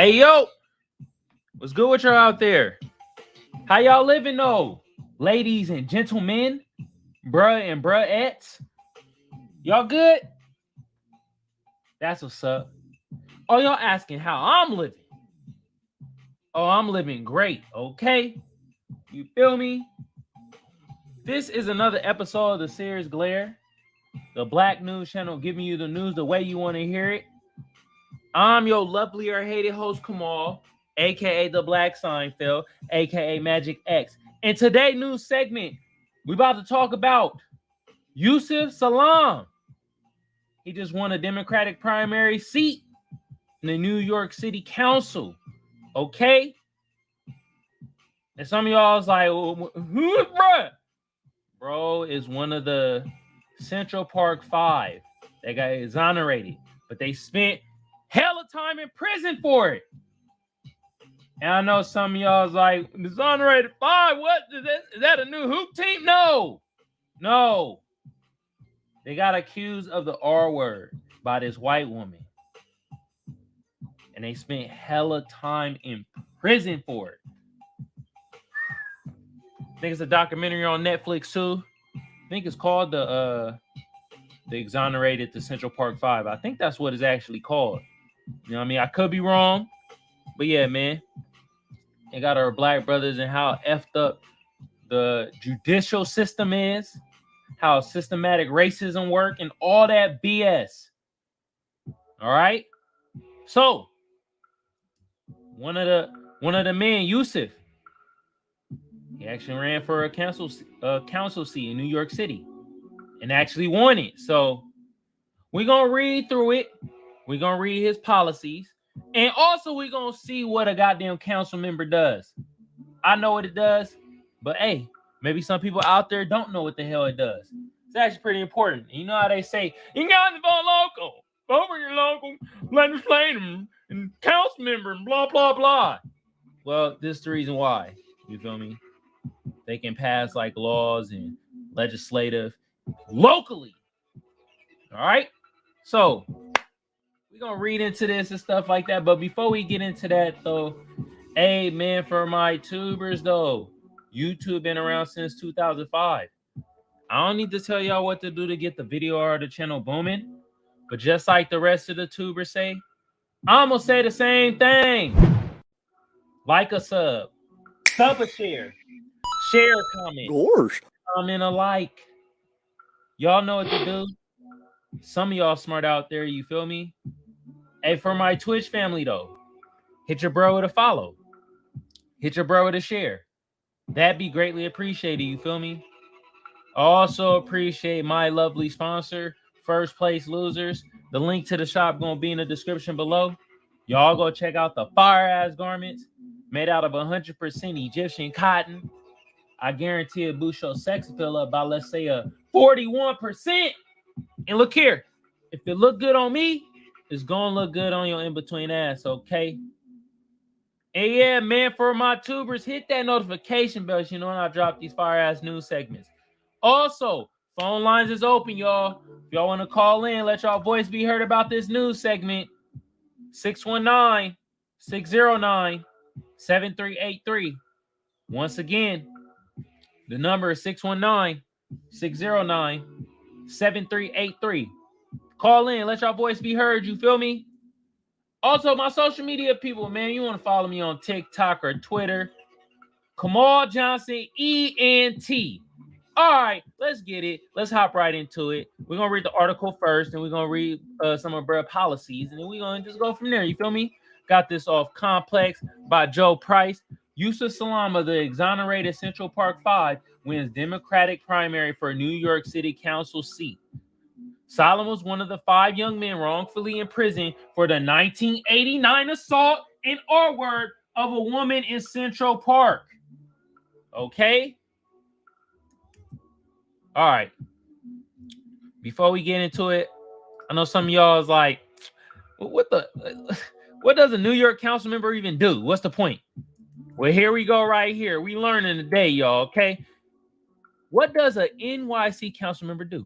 Hey, yo, what's good with y'all out there? How y'all living, though? Ladies and gentlemen, bruh and bruhettes, y'all good? That's what's up. Oh, y'all asking how I'm living. Oh, I'm living great, okay? You feel me? This is another episode of the Seers Glare, the Black News channel giving you the news the way you want to hear it. I'm your lovely or hated host, Kamal, aka the Black Seinfeld, aka Magic X. In today's news segment, we about to talk about Yusef Salaam. He just won a Democratic primary seat in the New York City Council. Okay? And some of y'all is like, who's bruh? Bro is one of the Central Park 5 that got exonerated, but they spent hella time in prison for it. And I know some of y'all is like, Exonerated 5, what? Is that a new hoop team? No. They got accused of the R word by this white woman. And they spent hella time in prison for it. I think it's a documentary on Netflix too. I think it's called the Exonerated, the Central Park 5. I think that's what it's actually called. You know what I mean? I could be wrong. But yeah, man. They got our black brothers and how effed up the judicial system is, how systematic racism work, and all that BS. All right. So one of the men, Yusef, he actually ran for a council seat in New York City and actually won it. So we're gonna read through it. We're gonna read his policies. And also, we're going to see what a goddamn council member does. I know what it does, but hey, maybe some people out there don't know what the hell it does. It's actually pretty important. You know how they say, you got to vote local. Vote for your local legislator and council member and blah, blah, blah. Well, this is the reason why. You feel me? They can pass like laws and legislative locally. All right? So we're going to read into this and stuff like that. But before we get into that, though, hey, man, for my tubers, though, YouTube been around since 2005. I don't need to tell y'all what to do to get the video or the channel booming. But just like the rest of the tubers say, I'm going to say the same thing. Like a sub a share a comment, Gosh. comment a like. Y'all know what to do. Some of y'all smart out there, you feel me? Hey, for my Twitch family, though, hit your bro with a follow. Hit your bro with a share. That'd be greatly appreciated, you feel me? Also appreciate my lovely sponsor, First Place Losers. The link to the shop going to be in the description below. Y'all go check out the fire-ass garments made out of 100% Egyptian cotton. I guarantee it boosts your sex appeal up by, let's say, a 41%. And look here, if it look good on me, it's gonna look good on your in-between ass, okay? And yeah, man, for my tubers, hit that notification bell so you know when I drop these fire-ass news segments. Also, phone lines is open, y'all. If y'all want to call in, let y'all voice be heard about this news segment. 619-609-7383. Once again, the number is 619-609-7383. Call in, let y'all voice be heard, you feel me? Also, my social media people, man, you want to follow me on TikTok or Twitter. Kamal Johnson, ENT. All right, let's get it. Let's hop right into it. We're going to read the article first, and we're going to read some of our policies, and then we're going to just go from there, you feel me? Got this off Complex by Joe Price. Yusef Salaam of the Exonerated Central Park 5 wins Democratic primary for New York City Council seat. Salaam was one of the 5 young men wrongfully imprisoned for the 1989 assault and R-word of a woman in Central Park. Okay? All right. Before we get into it, I know some of y'all is like, what does a New York council member even do? What's the point? Well, here we go right here. We learning today, y'all, okay? What does a NYC council member do?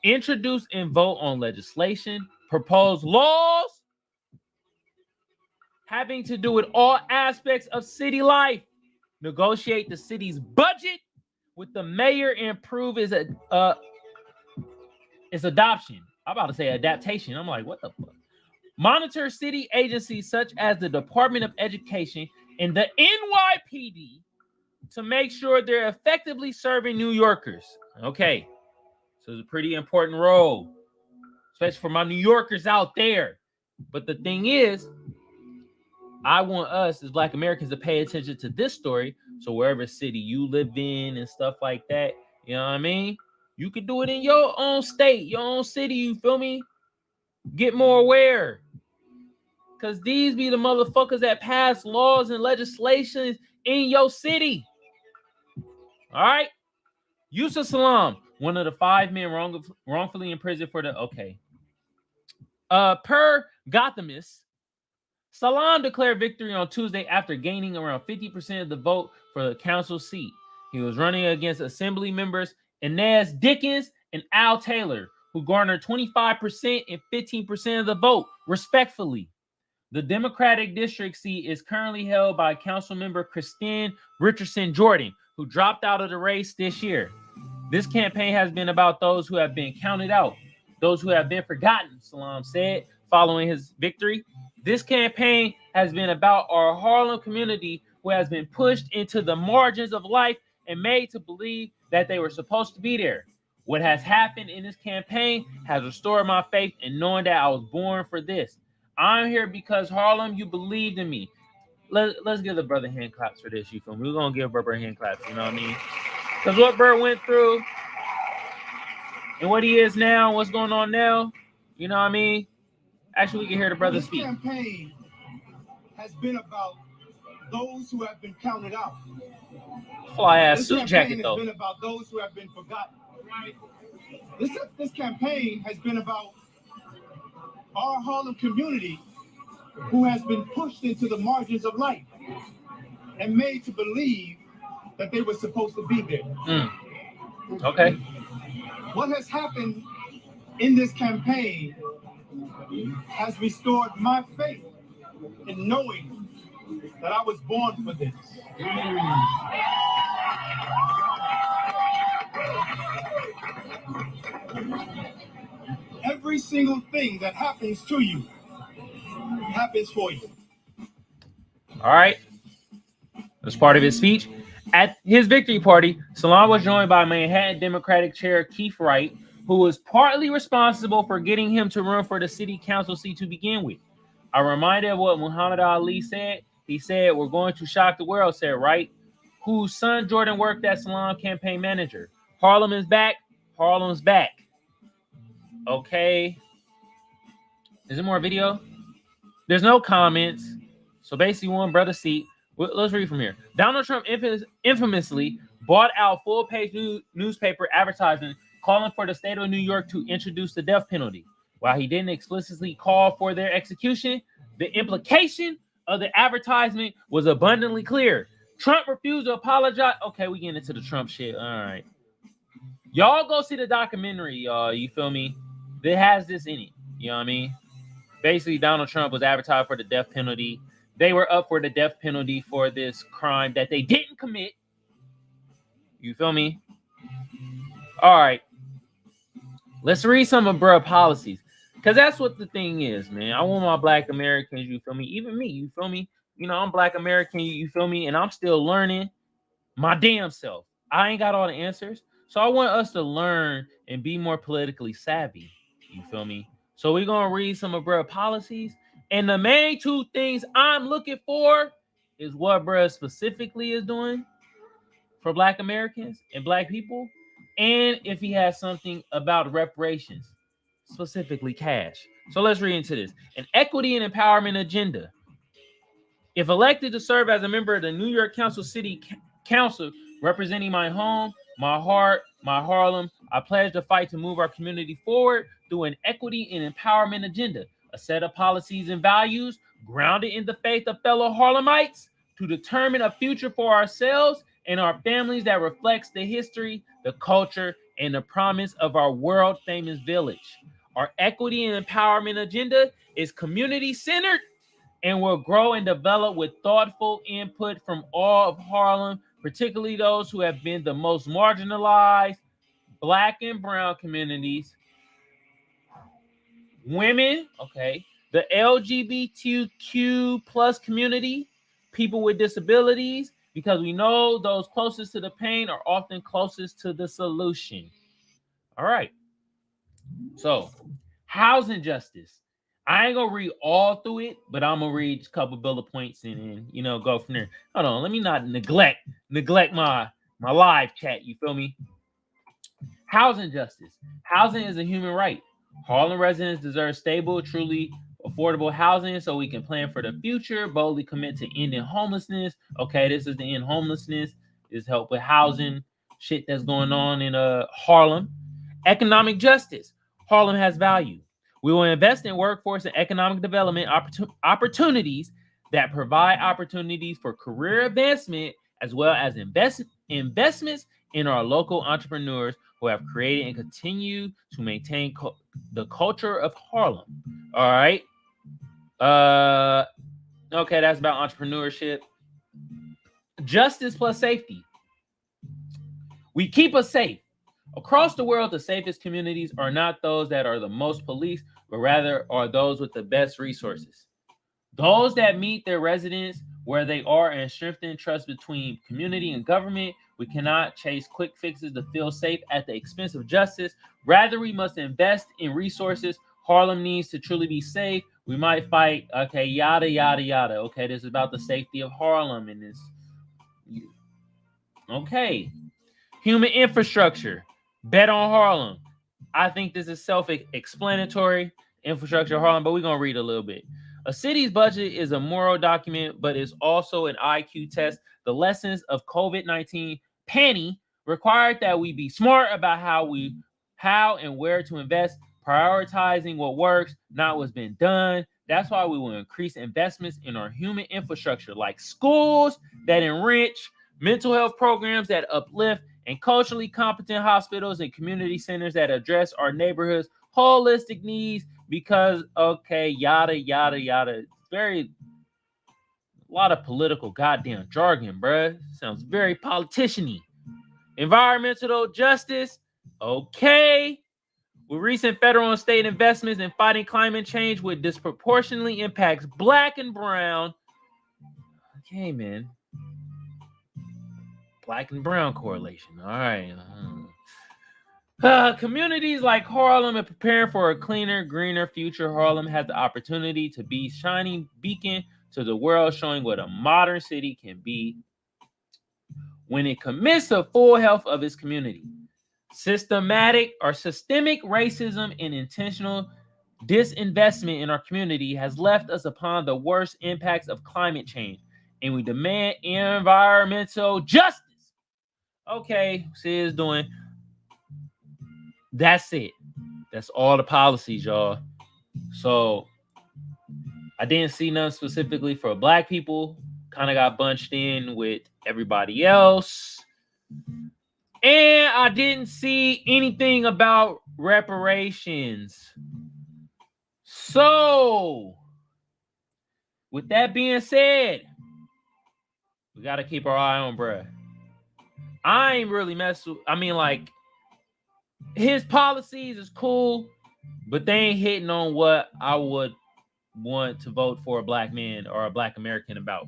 Introduce and vote on legislation, propose laws, having to do with all aspects of city life, negotiate the city's budget with the mayor, and improve its adoption. I'm about to say adaptation. I'm like, what the fuck? Monitor city agencies such as the Department of Education and the NYPD to make sure they're effectively serving New Yorkers. Okay, so it's a pretty important role, especially for my New Yorkers out there. But the thing is, I want us as Black Americans to pay attention to this story. So wherever city you live in and stuff like that, you know what I mean? You can do it in your own state, your own city, you feel me? Get more aware. Because these be the motherfuckers that pass laws and legislations in your city. All right? Yusef Salaam, one of the 5 men wrongfully imprisoned for the... Okay. Per Gothamist, Salaam declared victory on Tuesday after gaining around 50% of the vote for the council seat. He was running against Assembly members Inez Dickens and Al Taylor, who garnered 25% and 15% of the vote, respectively. The Democratic district seat is currently held by Council Member Christine Richardson Jordan, who dropped out of the race this year. This campaign has been about those who have been counted out, those who have been forgotten, Salaam said, following his victory. This campaign has been about our Harlem community who has been pushed into the margins of life and made to believe that they were supposed to be there. What has happened in this campaign has restored my faith in knowing that I was born for this. I'm here because Harlem, you believed in me. Let's give the brother hand claps for this, you feel me? We're going to give brother hand claps, you know what I mean? Because what Bert went through and what he is now, what's going on now, you know what I mean? Actually, we can hear the brother speak. This campaign has been about those who have been counted out. Fly ass suit jacket, though. This campaign has been about those who have been forgotten. This campaign has been about our Harlem community who has been pushed into the margins of life and made to believe that they were supposed to be there. Okay. What has happened in this campaign has restored my faith in knowing that I was born for this. Every single thing that happens to you happens for you. All right. As part of his speech, at his victory party, Salaam was joined by Manhattan Democratic Chair Keith Wright, who was partly responsible for getting him to run for the city council seat to begin with. A reminder of what Muhammad Ali said. He said, "We're going to shock the world," said Wright, whose son Jordan worked as Salaam campaign manager. Harlem is back. Harlem's back. Okay. Is there more video? There's no comments. So basically, one brother seat. Let's read from here. Donald Trump infamously bought out full-page newspaper advertising calling for the state of New York to introduce the death penalty. While he didn't explicitly call for their execution, the implication of the advertisement was abundantly clear. Trump refused to apologize. Okay, we getting into the Trump shit. All right. Y'all go see the documentary, y'all. You feel me? That has this in it. You know what I mean? Basically, Donald Trump was advertised for the death penalty. They were up for the death penalty for this crime that they didn't commit. You feel me? All right. Let's read some of bruh policies. Because that's what the thing is, man. I want my Black Americans, you feel me? Even me, you feel me? You know, I'm Black American, you feel me? And I'm still learning my damn self. I ain't got all the answers. So I want us to learn and be more politically savvy. You feel me? So we're going to read some of bruh policies. And the main two things I'm looking for is what bruh specifically is doing for Black Americans and Black people. And if he has something about reparations, specifically cash. So let's read into this. An equity and empowerment agenda. If elected to serve as a member of the New York Council City Council, representing my home, my heart, my Harlem, I pledge to fight to move our community forward through an equity and empowerment agenda, a set of policies and values grounded in the faith of fellow Harlemites to determine a future for ourselves and our families that reflects the history, the culture, and the promise of our world-famous village. Our equity and empowerment agenda is community-centered, and will grow and develop with thoughtful input from all of Harlem, particularly those who have been the most marginalized, Black and brown communities, women, okay, the LGBTQ plus community, people with disabilities, because we know those closest to the pain are often closest to the solution. All right. So, housing justice. I ain't gonna read all through it, but I'm gonna read a couple bullet points and go from there. Hold on, let me not neglect my live chat. You feel me? Housing justice. Housing is a human right. Harlem residents deserve stable, truly affordable housing so we can plan for the future, boldly commit to ending homelessness. Okay, this is the end homelessness. This help with housing shit that's going on in Harlem. Economic justice. Harlem has value. We will invest in workforce and economic development opportunities that provide opportunities for career advancement as well as investments in our local entrepreneurs who have created and continue to maintain the culture of Harlem. All right. Okay, that's about entrepreneurship. Justice plus safety. We keep us safe. Across the world, the safest communities are not those that are the most policed, but rather are those with the best resources. Those that meet their residents where they are and strengthen trust between community and government. We cannot chase quick fixes to feel safe at the expense of justice. Rather, we must invest in resources. Harlem needs to truly be safe. We might fight, okay, yada, yada, yada. Okay, this is about the safety of Harlem and this. Okay. Human infrastructure. Bet on Harlem. I think this is self-explanatory. Infrastructure Harlem, but we're going to read a little bit. A city's budget is a moral document, but is also an IQ test. The lessons of COVID-19 panic required that we be smart about how and where to invest, prioritizing what works, not what's been done. That's why we will increase investments in our human infrastructure, like schools that enrich, mental health programs that uplift, and culturally competent hospitals and community centers that address our neighborhoods' holistic needs. Because, okay, yada, yada, yada. A lot of political goddamn jargon, bruh. Sounds very politician-y. Environmental justice, okay. With recent federal and state investments in fighting climate change, which disproportionately impacts Black and brown. Okay, man. Black and brown correlation. All right. Communities like Harlem are preparing for a cleaner, greener future. Harlem has the opportunity to be shining beacon to the world, showing what a modern city can be when it commits to full health of its community. Systemic racism and intentional disinvestment in our community has left us upon the worst impacts of climate change, and we demand environmental justice. Okay, Seers doing. That's it. That's all the policies, y'all. So I didn't see none specifically for Black people. Kind of got bunched in with everybody else. And I didn't see anything about reparations. So, with that being said, we got to keep our eye on bruh. I ain't really his policies is cool, but they ain't hitting on what I would want to vote for a Black man or a Black American about.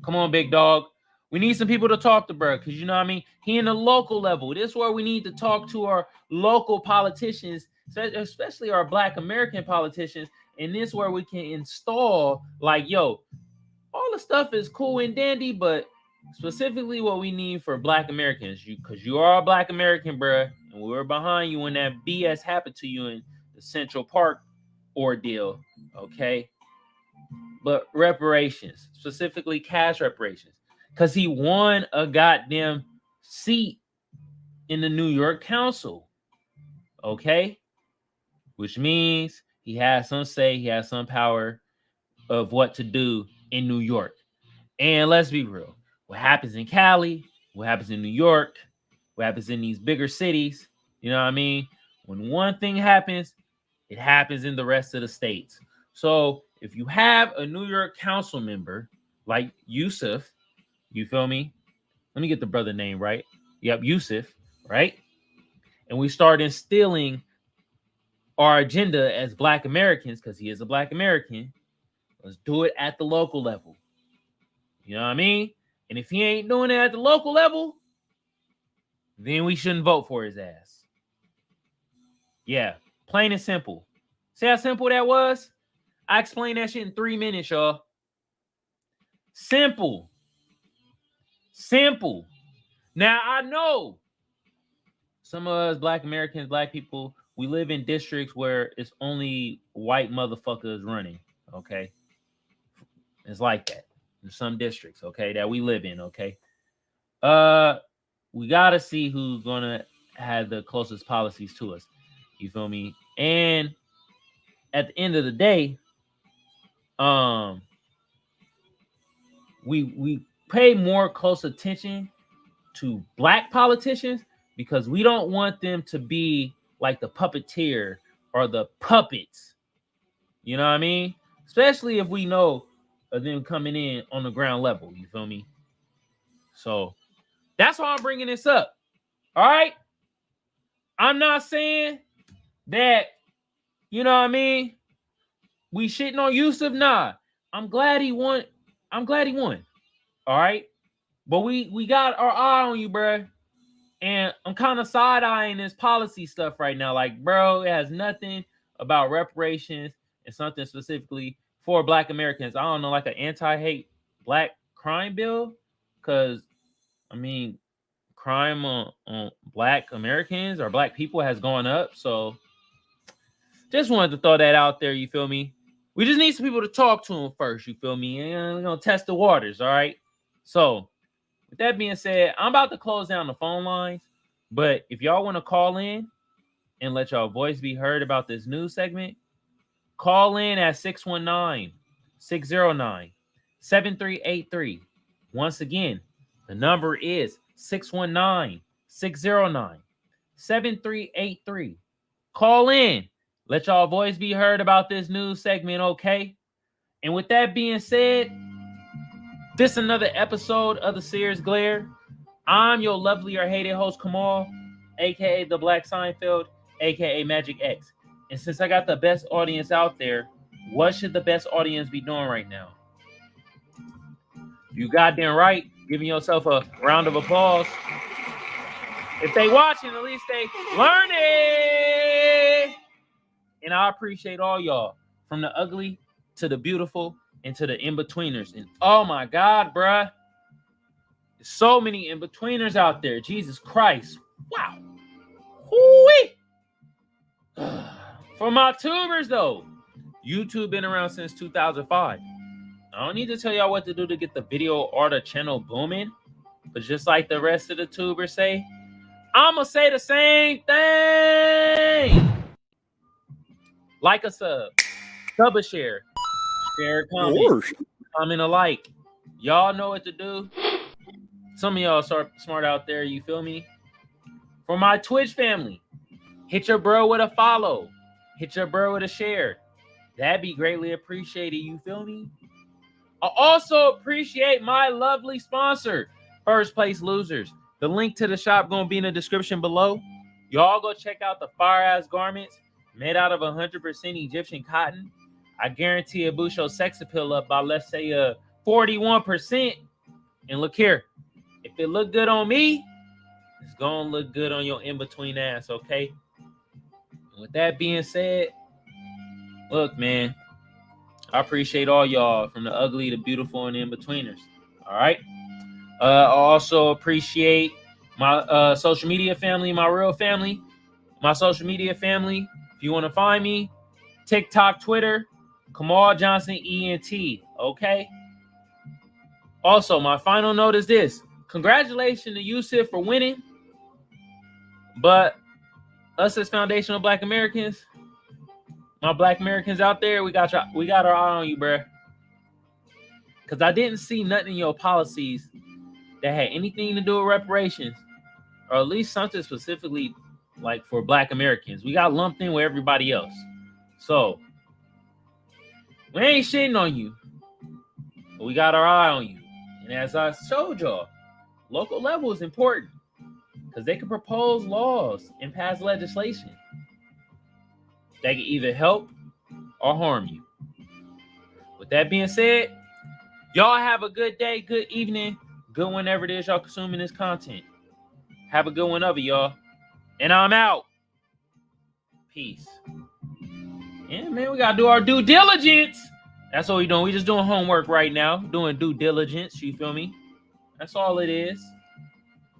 Come on, big dog. We need some people to talk to, bro, because you know what I mean? He in the local level. This is where we need to talk to our local politicians, especially our Black American politicians. And this is where we can install, like, yo, all the stuff is cool and dandy, but specifically what we need for Black Americans, because you are a Black American, bruh, and we were behind you when that BS happened to you in the Central Park ordeal, okay? But reparations, specifically cash reparations, because he won a goddamn seat in the New York Council, okay? Which means he has some say, he has some power of what to do in New York. And let's be real. What happens in Cali, what happens in New York, what happens in these bigger cities, you know what I mean? When one thing happens, it happens in the rest of the states. So if you have a New York council member like Yusef, you feel me? Let me get the brother name right. Yep, Yusef, right? And we start instilling our agenda as Black Americans, because he is a Black American. Let's do it at the local level. You know what I mean? And if he ain't doing it at the local level, then we shouldn't vote for his ass. Yeah, plain and simple. See how simple that was? I explained that shit in 3 minutes, y'all. Simple. Simple. Now, I know some of us Black Americans, Black people, we live in districts where it's only white motherfuckers running, okay? It's like that in some districts, okay, that we live in, okay? We got to see who's going to have the closest policies to us. You feel me? And at the end of the day, we pay more close attention to Black politicians because we don't want them to be like the puppeteer or the puppets. You know what I mean? Especially if we know of them coming in on the ground level. You feel me? So that's why I'm bringing this up. All right? I'm not saying that, you know what I mean, we shitting on Yusef. Nah. I'm glad he won. All right? But we got our eye on you, bro. And I'm kind of side-eyeing this policy stuff right now. Like, bro, it has nothing about reparations and something specifically for Black Americans. I don't know, like an anti-hate Black crime bill? Because, I mean, crime on Black Americans or Black people has gone up. So, just wanted to throw that out there, you feel me? We just need some people to talk to them first, you feel me? And we're going to test the waters, all right? So, with that being said, I'm about to close down the phone lines, but if y'all want to call in and let y'all voice be heard about this news segment, call in at 619-609-7383. Once again, the number is 619-609-7383. Call in. Let y'all voice be heard about this news segment, okay? And with that being said, this is another episode of the Seers Glare. I'm your lovely or hated host, Kamal, aka the Black Seinfeld, aka Magic X. And since I got the best audience out there, what should the best audience be doing right now? You goddamn right, giving yourself a round of applause. If they watching, at least they learning. And I appreciate all y'all, from the ugly to the beautiful and to the in-betweeners. And oh my God, bruh. There's so many in-betweeners out there. Jesus Christ. Wow. Hoo-wee. For my tubers, though, YouTube been around since 2005. I don't need to tell y'all what to do to get the video or the channel booming. But just like the rest of the tubers say, I'm going to say the same thing. Like a sub a share a comment, comment a like. Y'all know what to do. Some of y'all are smart out there, you feel me? For my Twitch family, hit your bro with a follow. Hit your bro with a share. That'd be greatly appreciated, you feel me? I also appreciate my lovely sponsor, First Place Losers. The link to the shop gonna be in the description below. Y'all go check out the fire-ass garments made out of 100% Egyptian cotton. I guarantee it boosts your sex appeal up by, let's say, 41%. And look here, if it look good on me, it's gonna look good on your in-between ass, okay? And with that being said, look, man, I appreciate all y'all, from the ugly to beautiful and in-betweeners, all right? I also appreciate my social media family, my real family, my social media family. If you want to find me, TikTok, Twitter, Kamal Johnson ENT, okay? Also, my final note is this. Congratulations to Yusef for winning. But us as foundational Black Americans, my Black Americans out there, we got our eye on you, bruh. Because I didn't see nothing in your policies that had anything to do with reparations, or at least something specifically like for Black Americans. We got lumped in with everybody else. So We ain't shitting on you, but we got our eye on you. And as I showed y'all, local level is important because they can propose laws and pass legislation that can either help or harm you. With that being said, y'all have a good day, good evening, good whenever it is y'all consuming this content. Have a good one of it, y'all. And I'm out. Peace. Yeah, man, we gotta do our due diligence. That's what we doing. We just doing homework right now, doing due diligence. You feel me? That's all it is.